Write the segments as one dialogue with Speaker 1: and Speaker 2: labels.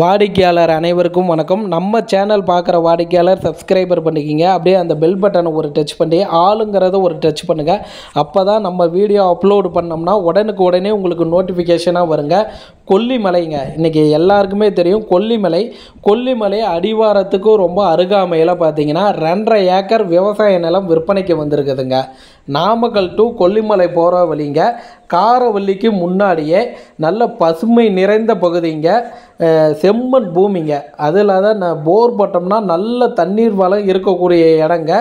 Speaker 1: வாடிக்கையாளர் அனைவருக்கும் வணக்கம். நம்ம சேனல் பார்க்குற வாடிக்கையாளர் சப்ஸ்கிரைபர் பண்ணிக்கிங்க. அப்படியே அந்த பெல் பட்டனை ஒரு டச் பண்ணி ஆளுங்கிறத ஒரு டச் பண்ணுங்கள். அப்போ தான் நம்ம வீடியோ அப்லோடு பண்ணோம்னா உடனுக்கு உடனே உங்களுக்கு நோட்டிஃபிகேஷனாக வருங்க. கொல்லிமலைங்க, இன்றைக்கி எல்லாருக்குமே தெரியும். கொல்லிமலை அடிவாரத்துக்கு ரொம்ப அருகாமையில் பார்த்தீங்கன்னா 2.5 ஏக்கர் விவசாய நிலம் விற்பனைக்கு வந்திருக்குதுங்க. நாமக்கல் டு கொல்லிமலை போகிற வழிங்க. காரவள்ளிக்கு முன்னாடியே நல்ல பசுமை நிறைந்த பகுதிங்க, செம்மண் பூமிங்க. அதில் தான் போர் போட்டோம்னா நல்ல தண்ணீர் வளம் இருக்கக்கூடிய இடங்க.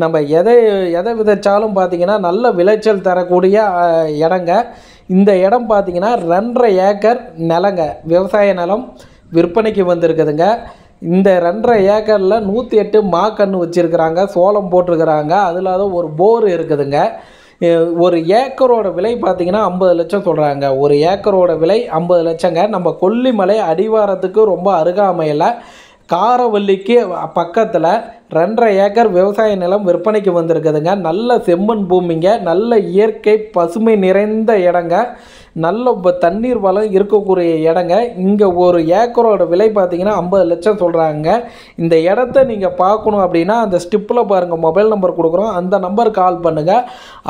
Speaker 1: நம்ம எதை விதைச்சாலும் பார்த்திங்கன்னா நல்ல விளைச்சல் தரக்கூடிய இடங்க. இந்த இடம் பார்த்திங்கன்னா 2.5 ஏக்கர் நிலங்க, விவசாய நிலம் விற்பனைக்கு வந்திருக்குதுங்க. இந்த 2.5 ஏக்கரில் 108 மாக்கன்று வச்சுருக்கிறாங்க, சோளம் போட்டிருக்கிறாங்க. அதில் ஒரு போர் இருக்குதுங்க. ஒரு ஏக்கரோட விலை பார்த்திங்கன்னா 50 லட்சம் சொல்கிறாங்க. ஒரு ஏக்கரோட விலை 50 லட்சங்க. நம்ம கொல்லிமலை அடிவாரத்துக்கு ரொம்ப அருகாமையில் காரவள்ளிக்கு பக்கத்தில் 2.5 ஏக்கர் விவசாய நிலம் விற்பனைக்கு வந்திருக்குதுங்க. நல்ல செம்மண் பூமிங்க, நல்ல இயற்கை பசுமை நிறைந்த இடங்க, நல்ல தண்ணீர் வளம் இருக்கக்கூடிய இடங்க. இங்கே ஒரு ஏக்கரோட விலை பார்த்திங்கன்னா 50 லட்சம் சொல்கிறாங்க. இந்த இடத்த நீங்கள் பார்க்கணும் அப்படின்னா அந்த ஸ்டிப்பில் பாருங்கள், மொபைல் நம்பர் கொடுக்குறோம், அந்த நம்பர் கால் பண்ணுங்கள்.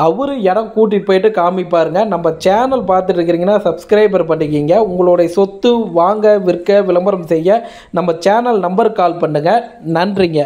Speaker 1: அவர் இடம் கூட்டிகிட்டு போயிட்டு காமிப்பாருங்க. நம்ம சேனல் பார்த்துட்டு இருக்கிறீங்கன்னா சப்ஸ்கிரைபர் பண்ணிக்கிங்க. உங்களுடைய சொத்து வாங்க, விற்க, விளம்பரம் செய்ய நம்ம சேனல் நம்பர் கால் பண்ணுங்கள். நன்றிங்க.